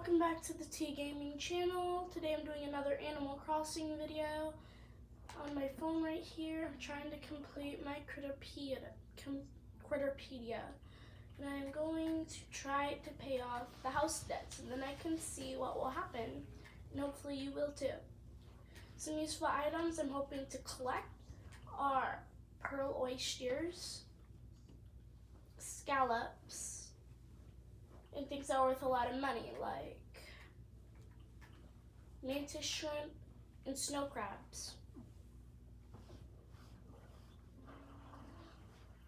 welcome back to the T Gaming channel. Today I'm doing another Animal Crossing video. On my phone right here, I'm trying to complete my Critterpedia. And I'm going to try to pay off the house debts, and then I can see what will happen. And hopefully you will too. Some useful items I'm hoping to collect are pearl oysters, scallops, and things that are worth a lot of money, like mantis shrimp and snow crabs.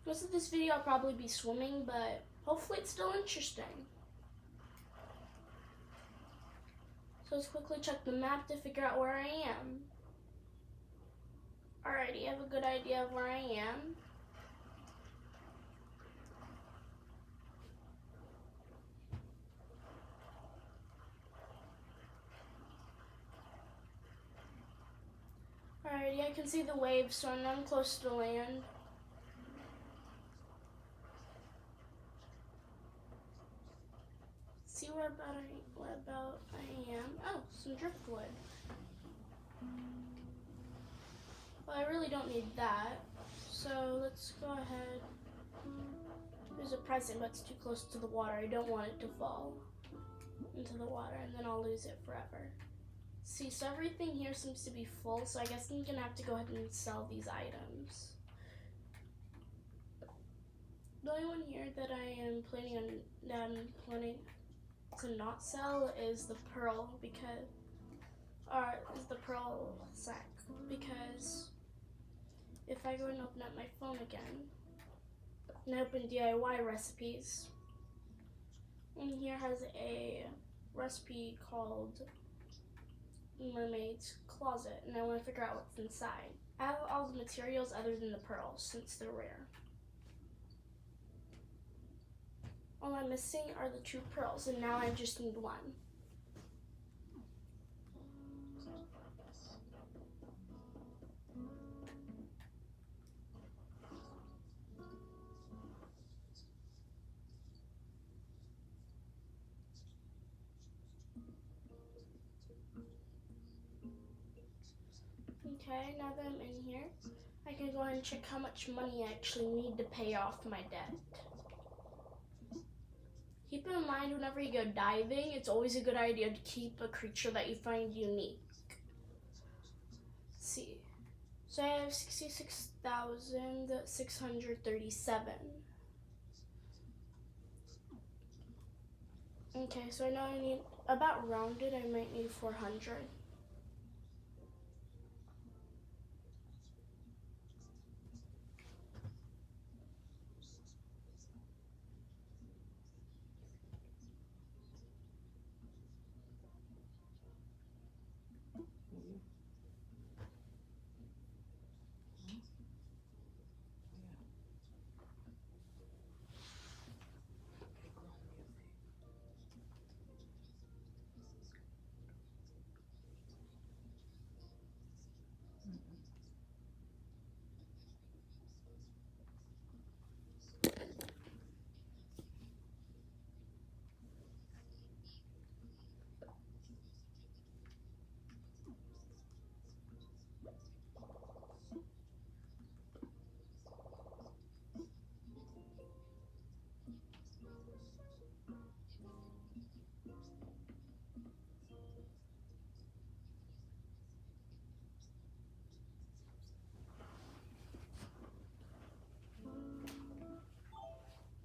Most of this video I'll probably be swimming, but hopefully it's still interesting. So let's quickly check the map to figure out where I am. Alrighty, I have a good idea of where I am. Alrighty, I can see the waves, so I know I'm close to land. See where about I am. Oh, some driftwood. Well, I really don't need that, so let's go ahead. There's a present, but it's too close to the water. I don't want it to fall into the water, and then I'll lose it forever. See, so everything here seems to be full, so I guess I'm gonna have to go ahead and sell these items. The only one here that I am planning to not sell is the pearl pearl sack, because if I go and open up my phone again and open DIY recipes, and here has a recipe called Mermaid's Closet, and I want to figure out what's inside. I have all the materials other than the pearls since they're rare. All I'm missing are the 2 pearls, and now I just need 1. Okay, now that I'm in here, I can go ahead and check how much money I actually need to pay off my debt. Keep in mind, whenever you go diving, it's always a good idea to keep a creature that you find unique. Let's see. So I have 66,637. Okay, so I know I need, about rounded, I might need 400.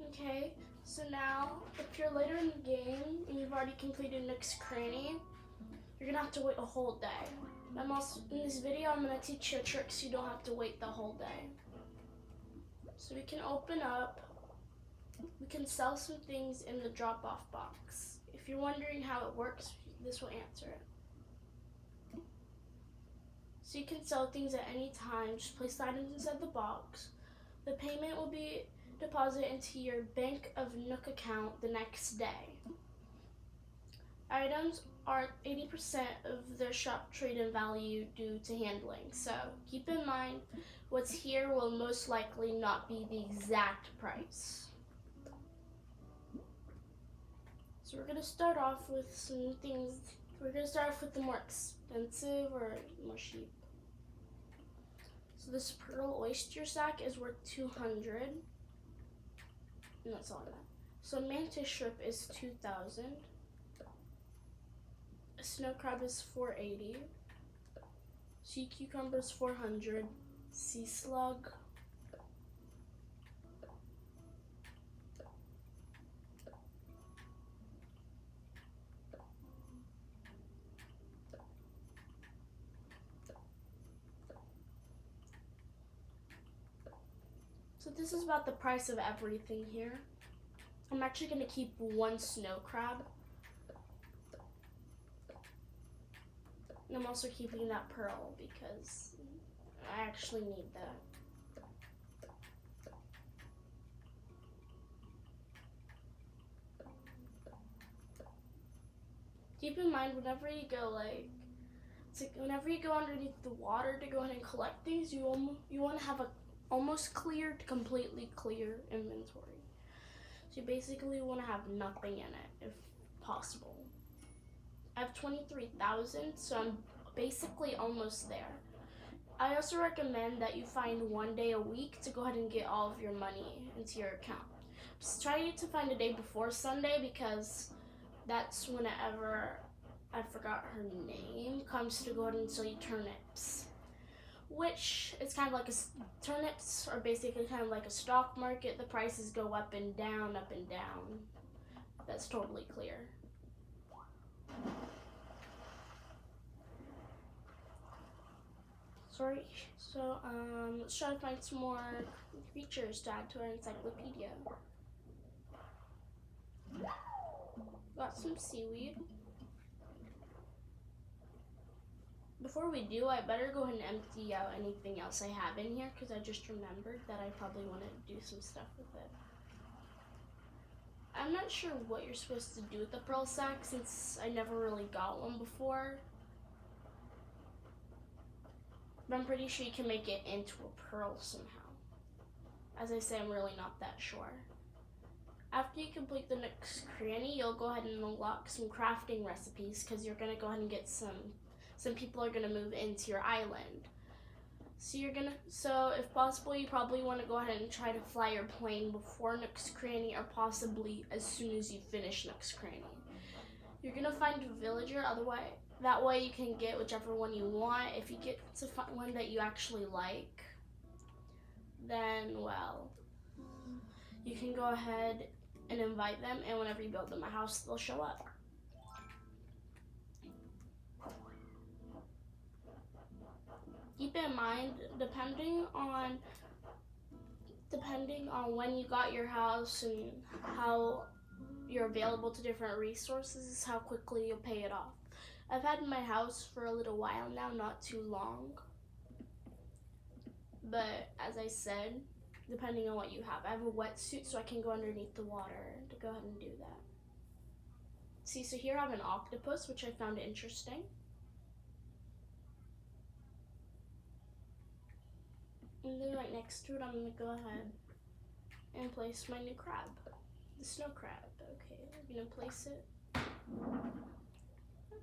Okay, so now, if you're later in the game and you've already completed Nook's Cranny, you're gonna have to wait a whole day. In this video, I'm gonna teach you a trick so you don't have to wait the whole day. So we can open up, we can sell some things in the drop-off box. If you're wondering how it works, this will answer it. So you can sell things at any time, just place the items inside the box. The payment will be deposited into your Bank of Nook account the next day. Items are 80% of their shop trade-in value due to handling, so keep in mind what's here will most likely not be the exact price. So we're gonna start off with some things. We're gonna start off with the more expensive or more cheap. So this pearl oyster sack is worth 200, and that's all that. So mantis shrimp is 2,000. A snow crab is 480. Sea cucumber is 400. Sea slug. So this is about the price of everything here. I'm actually going to keep one snow crab. And I'm also keeping that pearl because I actually need that. Keep in mind, whenever you go whenever you go underneath the water to go ahead and collect things, you want to have a almost clear to completely clear inventory. So you basically want to have nothing in it if possible. I have 23,000, so I'm basically almost there. I also recommend that you find one day a week to go ahead and get all of your money into your account. Just try to find a day before Sunday because that's whenever, I forgot her name, comes to go ahead and sell you turnips. Which is kind of like turnips are basically kind of like a stock market. The prices go up and down, up and down. That's totally clear. Sorry. So let's try to find some more creatures to add to our encyclopedia. Got some seaweed. Before we do, I better go ahead and empty out anything else I have in here because I just remembered that I probably want to do some stuff with it. I'm not sure what you're supposed to do with the pearl sack since I never really got one before. But I'm pretty sure you can make it into a pearl somehow. As I say, I'm really not that sure. After you complete the Nook's Cranny, you'll go ahead and unlock some crafting recipes because you're going to go ahead and get some people are going to move into your island. So if possible, you probably want to go ahead and try to fly your plane before Nook's Cranny or possibly as soon as you finish Nook's Cranny. You're going to find a villager, that way you can get whichever one you want. If you get to find one that you actually like, then, well, you can go ahead and invite them, and whenever you build them a house, they'll show up. Keep in mind, depending on when you got your house and how you're available to different resources, is how quickly you'll pay it off. I've had my house for a little while now, not too long. But as I said, depending on what you have. I have a wetsuit so I can go underneath the water to go ahead and do that. See, so here I have an octopus, which I found interesting. And then right next to it, I'm going to go ahead and place my new crab, the snow crab. Okay, I'm going to place it. Oh,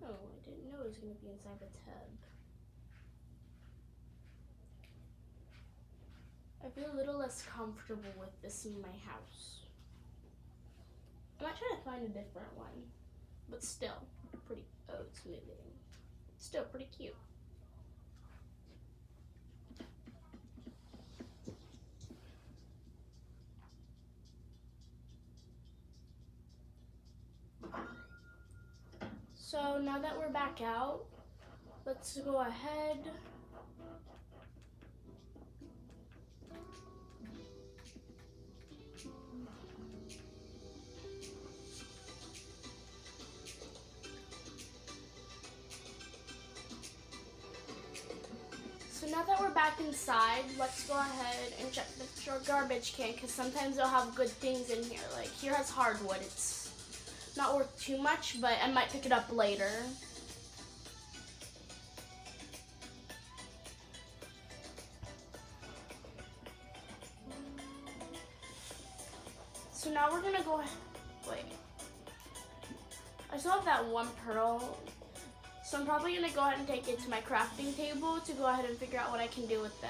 I didn't know it was going to be inside the tub. I feel a little less comfortable with this in my house. I might try to find a different one, but still pretty, oh, it's moving. Still pretty cute. So now that we're back out, let's go ahead. So now that we're back inside, let's go ahead and check the garbage can because sometimes they'll have good things in here. Like here has hardwood. It's not worth too much, but I might pick it up later. So now we're gonna go ahead, wait. I still have that one pearl, so I'm probably gonna go ahead and take it to my crafting table to go ahead and figure out what I can do with it.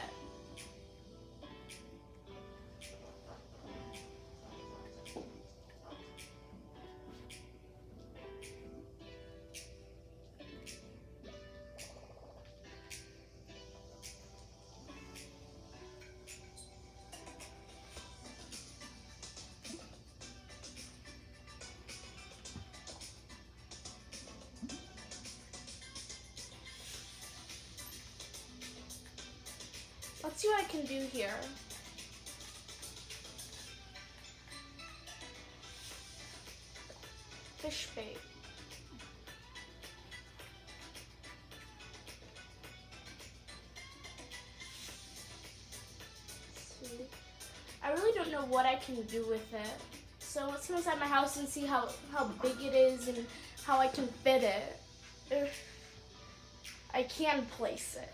Let's see what I can do here. Fish bait. See. I really don't know what I can do with it. So let's go inside my house and see how big it is and how I can fit it. I can place it.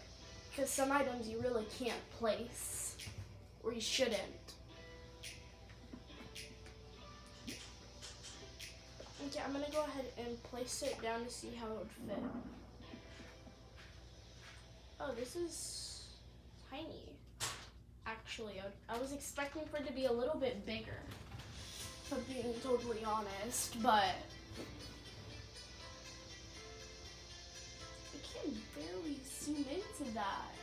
Because some items you really can't place, or you shouldn't. Okay, I'm gonna go ahead and place it down to see how it would fit. Oh, this is tiny. Actually, I was expecting for it to be a little bit bigger, if I'm being totally honest, but barely zoom into that.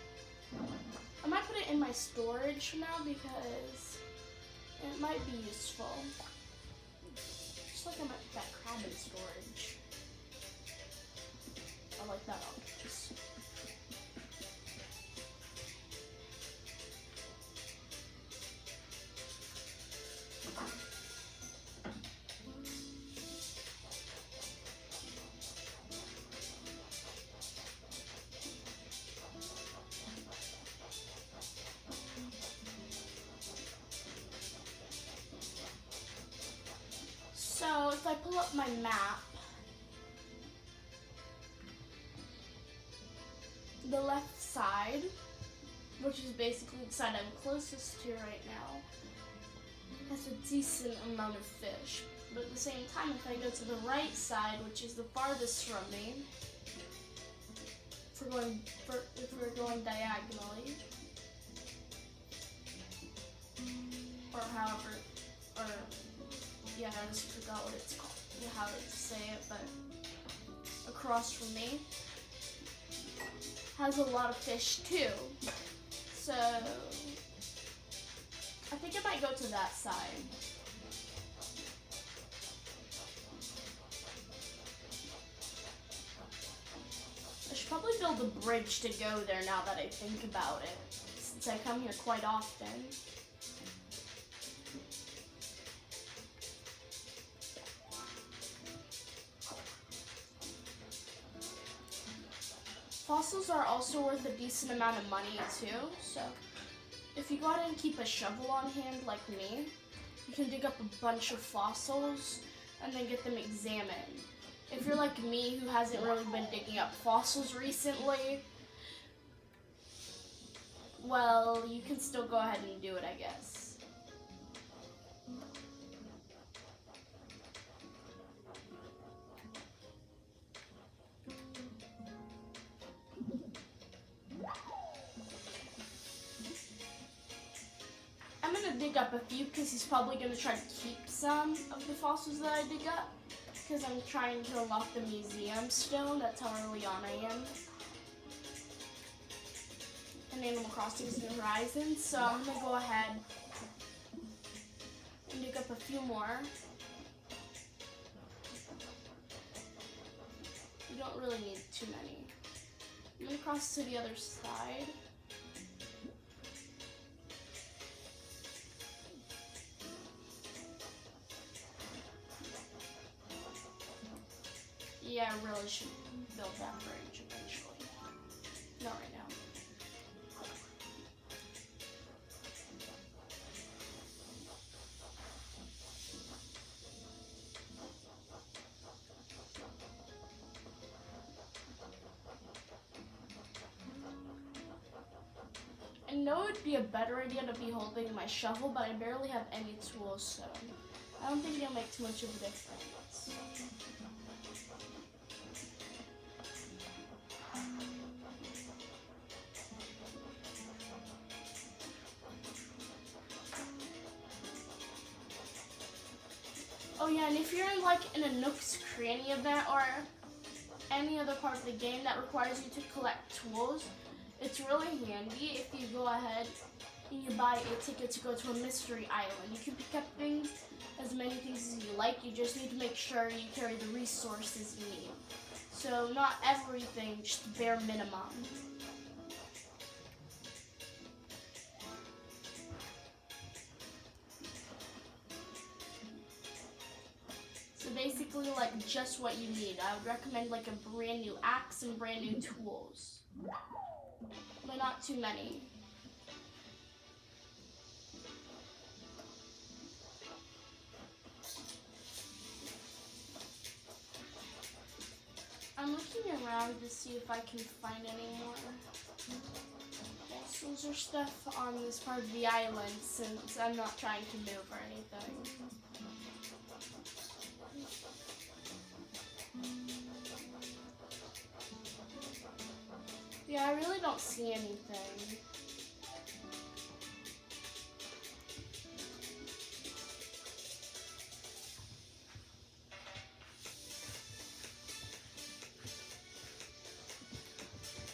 I might put it in my storage now because it might be useful. Just like I might put that crab in storage. I like that option. So if I pull up my map, the left side, which is basically the side I'm closest to right now, has a decent amount of fish. But at the same time, if I go to the right side, which is the farthest from me, if we're going diagonally, or however, or yeah, I just forgot what it's called, how to say it, but across from me has a lot of fish too. So I think I might go to that side. I should probably build a bridge to go there now that I think about it, since I come here quite often. Fossils are also worth a decent amount of money too, so if you go ahead and keep a shovel on hand like me, you can dig up a bunch of fossils and then get them examined. If you're like me who hasn't really been digging up fossils recently, well, you can still go ahead and do it, I guess. I'm gonna dig up a few because he's probably gonna try to keep some of the fossils that I dig up because I'm trying to unlock the museum stone. That's how early on I am in Animal Crossing's New Horizons. So I'm gonna go ahead and dig up a few more. You don't really need too many. I'm gonna cross to the other side. Yeah, I really should build that bridge eventually. Not right now. I know it'd be a better idea to be holding my shovel, but I barely have any tools, so I don't think it'll make too much of a difference. Oh yeah, and if you're in like in a Nook's Cranny event or any other part of the game that requires you to collect tools, it's really handy if you go ahead and you buy a ticket to go to a mystery island. You can pick up things, as many things as you like. You just need to make sure you carry the resources you need. So not everything, just bare minimum. So basically like just what you need. I would recommend like a brand new axe and brand new tools. But not too many. I'm looking around to see if I can find any more fossils or stuff on this part of the island, since I'm not trying to move or anything. Yeah, I really don't see anything.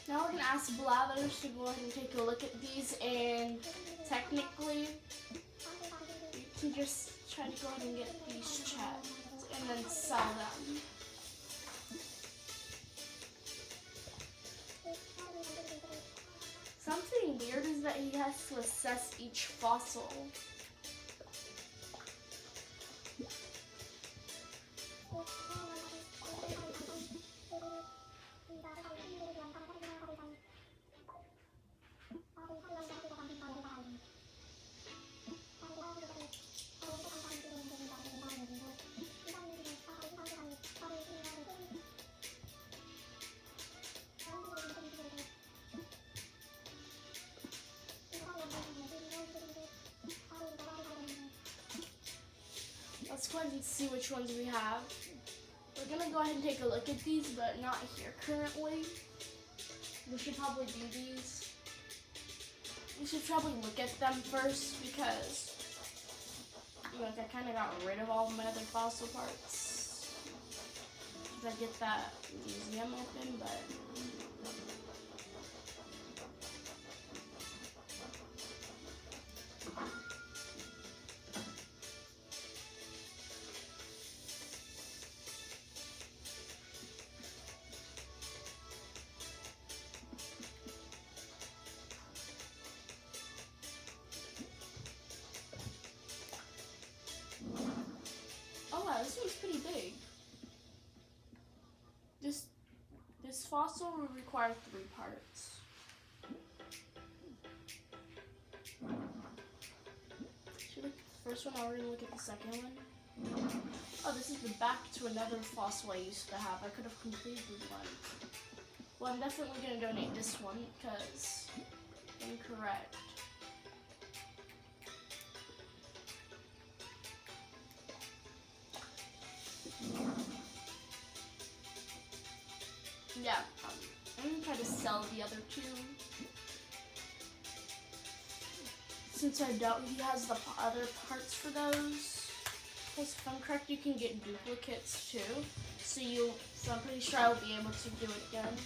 Now we're gonna ask Blathers to go ahead and take a look at these, and technically you can just try to go ahead and get these chests and then sell them. Something weird is that he has to assess each fossil. Let's go ahead and see which ones we have. We're gonna go ahead and take a look at these, but not here currently. We should probably do these. We should probably look at them first because like I kind of got rid of all of my other fossil parts. Should I get that museum open? But this one's pretty big. This fossil will require 3 parts. Should we look at the first one, or we're gonna look at the second one? Oh, this is the back to another fossil I used to have. I could have completed one. Well, I'm definitely gonna donate this one because incorrect. Yeah, I'm gonna try to sell the other 2. Since I doubt he has the other parts for those. Because if I'm correct, you can get duplicates too. So I'm pretty sure I'll be able to do it again.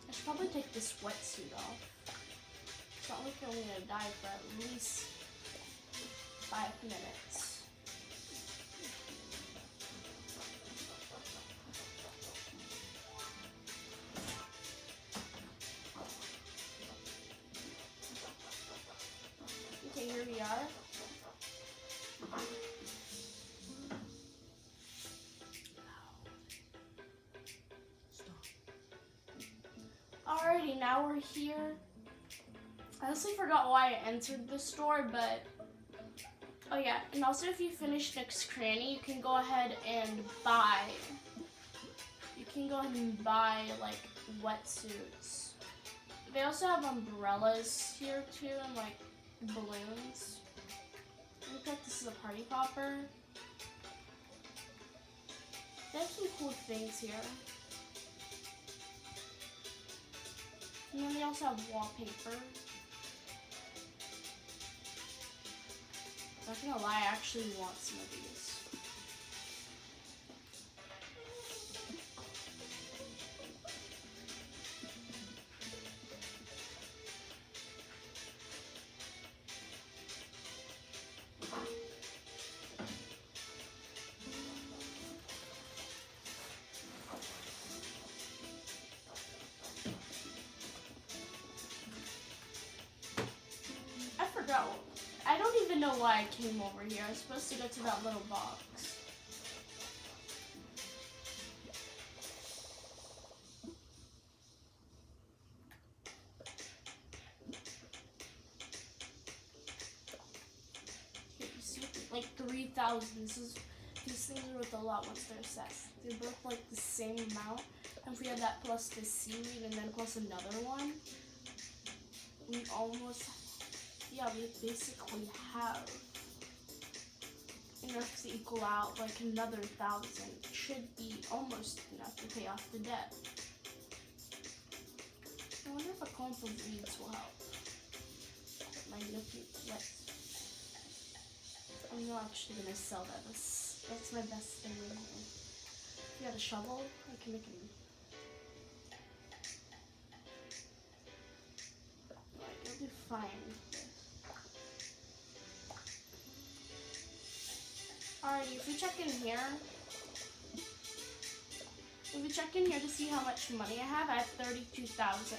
I should probably take this wetsuit off. It's not like I'm gonna die for at least 5 minutes. Okay, here we are. Alrighty, now we're here. I honestly forgot why I entered the store, but oh yeah, and also if you finish Nook's Cranny, you can go ahead and buy. You can go ahead and buy like wetsuits. They also have umbrellas here too, and like balloons. Look like this is a party popper. They have some cool things here. And then they also have wallpaper. Not gonna lie, I actually want some of these. I forgot. I don't even know why I came over here. I was supposed to go to that little box. Here, you see, like 3,000. These things are worth a lot once they're assessed. They're both like the same amount. And if we had that plus the seaweed and then plus another one, we almost, yeah, we basically have enough to equal out like another 1,000. Should be almost enough to pay off the debt. I wonder if a clump of weeds will help. My nookie, what? I'm not actually gonna sell that. That's my best thing in here. If you had a shovel, I can make it. Alright, you'll do fine. Alrighty, if we check in here to see how much money I have 32,000.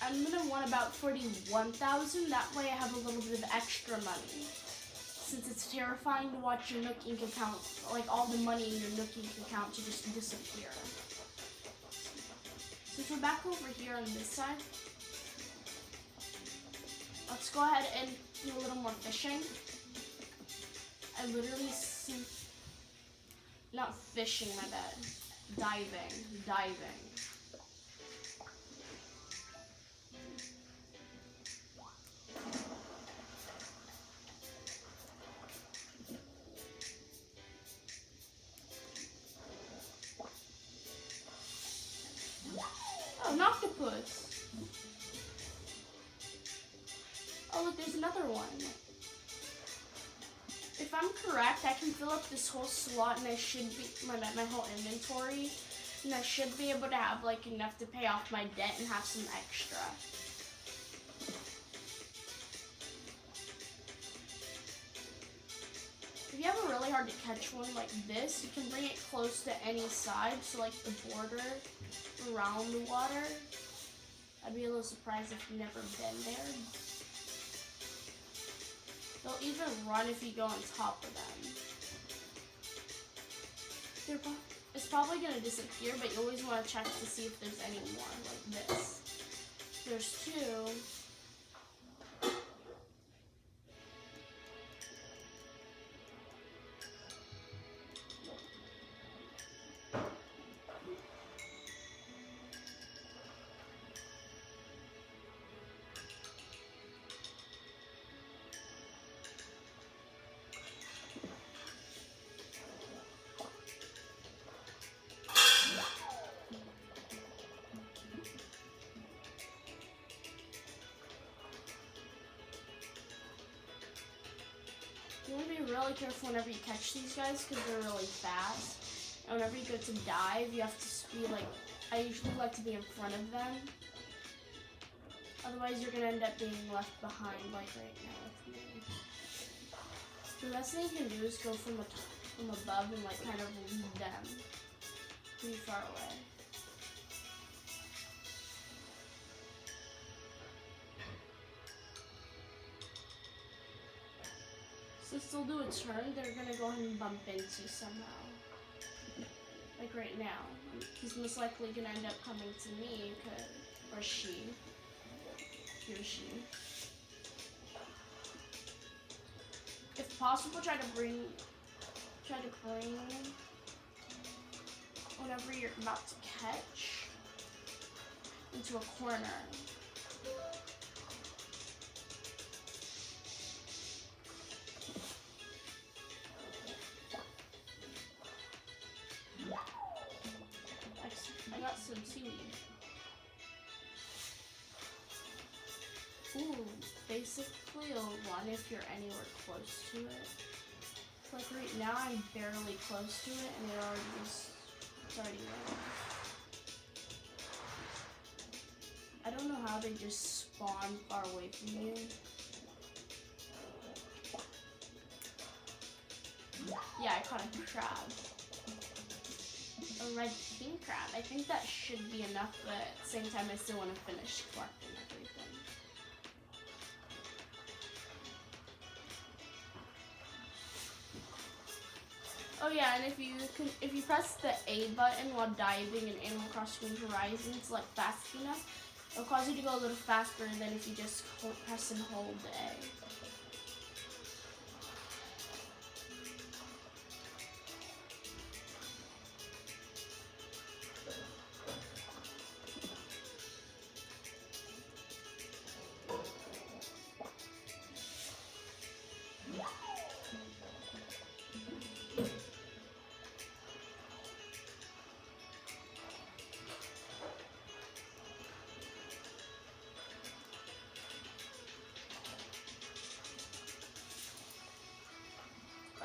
I'm gonna want about 41,000. That way I have a little bit of extra money. Since it's terrifying to watch your Nook Inc. account, like all the money in your Nook Inc. account to just disappear. Since we're back over here on this side, let's go ahead and do a little more fishing. I literally see, not fishing, my bad, diving. Oh, an octopus. Oh, look, there's another one. If I'm correct, I can fill up this whole slot and I should be, my whole inventory, and I should be able to have like enough to pay off my debt and have some extra. If you have a really hard to catch one like this, you can bring it close to any side, so like the border around the water. I'd be a little surprised if you've never been there. They'll even run if you go on top of them. It's probably going to disappear, but you always want to check to see if there's any more, like this. There's two. You want to be really careful whenever you catch these guys because they're really fast. And whenever you go to dive, you have to be like, I usually like to be in front of them. Otherwise, you're going to end up being left behind like right now with me. The best thing you can do is go from above and like kind of lead them pretty far away. Since they'll do a turn, they're gonna go ahead and bump into somehow. Like right now. He's most likely gonna end up coming to me, or she. He or she. If possible, try to bring whatever you're about to catch into a corner. I got some seaweed. Ooh. basically a run if you're anywhere close to it. Like right now, I'm barely close to it, and it's already running. I don't know how they just spawn far away from you. Yeah, I caught a crab. A red king crab. I think that should be enough, but at the same time, I still want to finish collecting everything. Oh yeah, and if you press the A button while diving in Animal Crossing New Horizons, like fast enough, it'll cause you to go a little faster than if you just press and hold the A.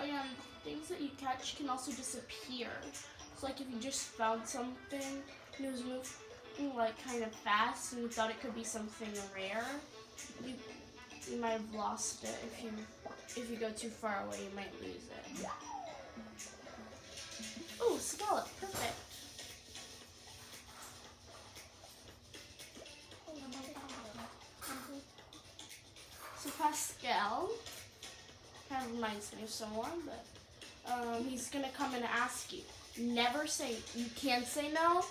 Oh yeah, and things that you catch can also disappear. So like if you just found something and it was moving like kind of fast and you thought it could be something rare, you might have lost it. If you go too far away, you might lose it. Oh, scallop, perfect. So Pascal kind of reminds me of someone, but he's gonna come and ask you. Never say, you can't say no.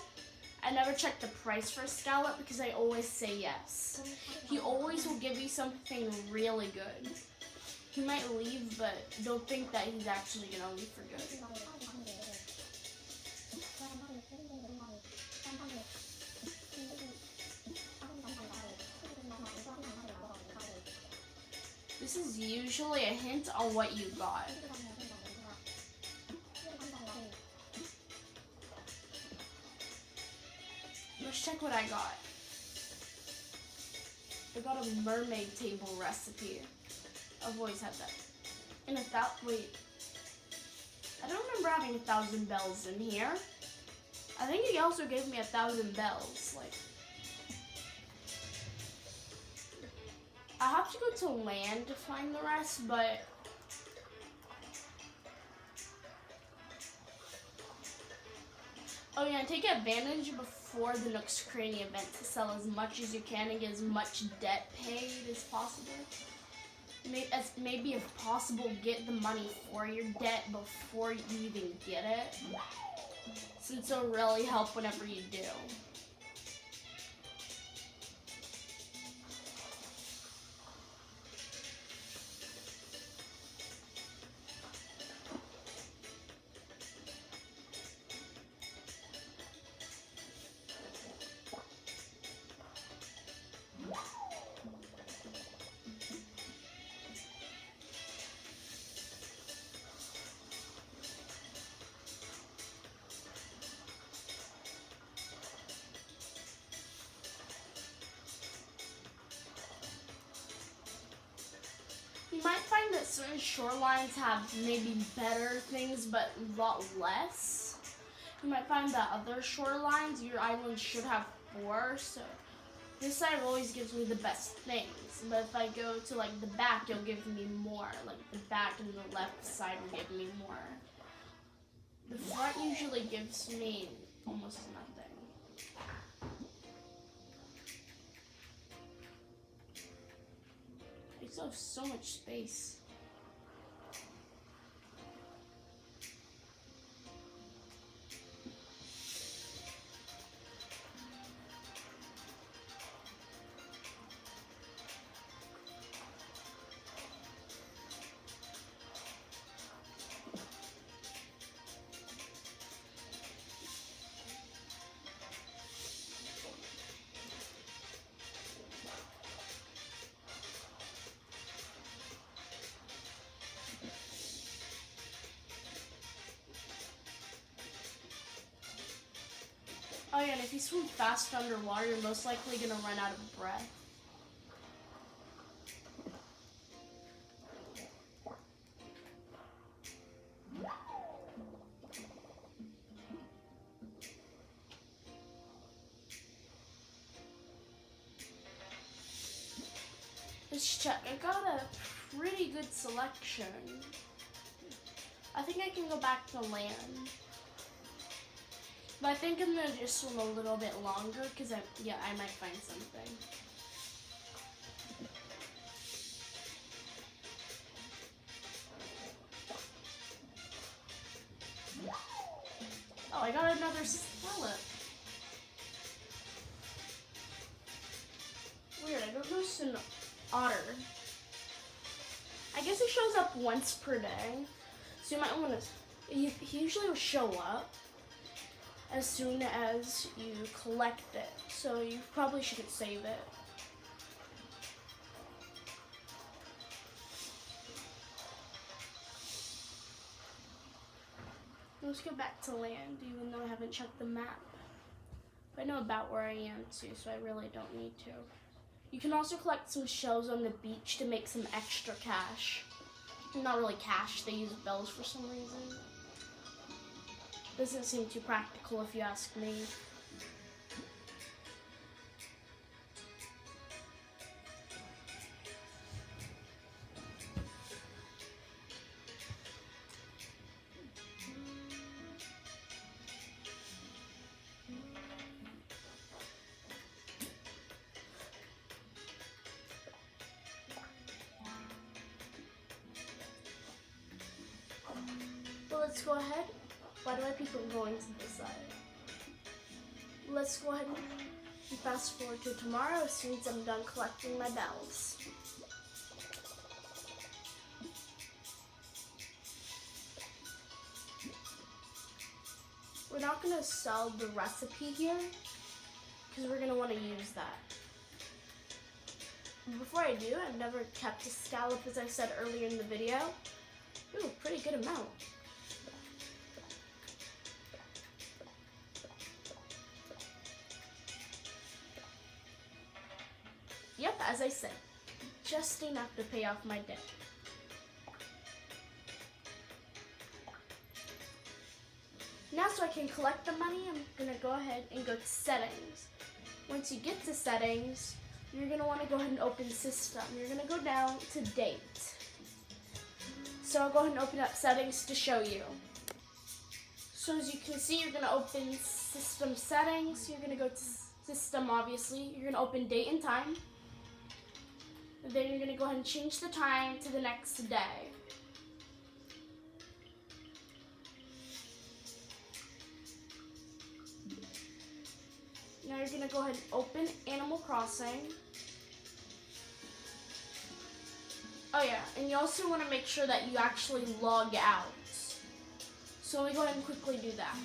I never check the price for a scallop because I always say yes. He always will give you something really good. He might leave, but don't think that he's actually gonna leave for good. This is usually a hint on what you got. Let's check what I got. I got a mermaid table recipe. I've always had that. And wait. I don't remember having 1,000 bells in here. I think he also gave me 1,000 bells. Like, I have to go to land to find the rest, but oh yeah, and take advantage before the Nook's Cranny event to sell as much as you can and get as much debt paid as possible. Maybe if possible, get the money for your debt before you even get it, since it'll really help whenever you do. You might find that certain shorelines have maybe better things, but a lot less. You might find that other shorelines, your island should have 4, so this side always gives me the best things. But if I go to like the back, it'll give me more. Like the back and the left side will give me more. The front usually gives me almost nothing. I still have so much space. Oh yeah, and if you swim fast underwater, you're most likely gonna run out of breath. check. I got a pretty good selection. I think I can go back to land. But I think I'm gonna just swim a little bit longer because I might find something. Oh, I got another scallop. Weird, I don't notice an otter. I guess it shows up once per day. So you might want to, he usually will show up as soon as you collect it. So you probably shouldn't save it. Let's go back to land, even though I haven't checked the map. But I know about where I am too, so I really don't need to. You can also collect some shells on the beach to make some extra cash. Not really cash, they use bells for some reason. Doesn't seem too practical if you ask me. But let's go ahead. Why do I keep on going to this side? Let's go ahead and fast forward to tomorrow as soon as I'm done collecting my bells. We're not going to sell the recipe here because we're going to want to use that. Before I do, I've never kept a scallop, as I said earlier in the video. Ooh, pretty good amount. Yep, as I said, just enough to pay off my debt. Now so I can collect the money, I'm gonna go ahead and go to settings. Once you get to settings, you're gonna wanna go ahead and open system. You're gonna go down to date. So I'll go ahead and open up settings to show you. So as you can see, you're gonna open system settings. You're gonna go to system, obviously. You're gonna open date and time. And then you're gonna go ahead and change the time to the next day. Now you're gonna go ahead and open Animal Crossing. Oh yeah, and you also wanna make sure that you actually log out. So let me go ahead and quickly do that.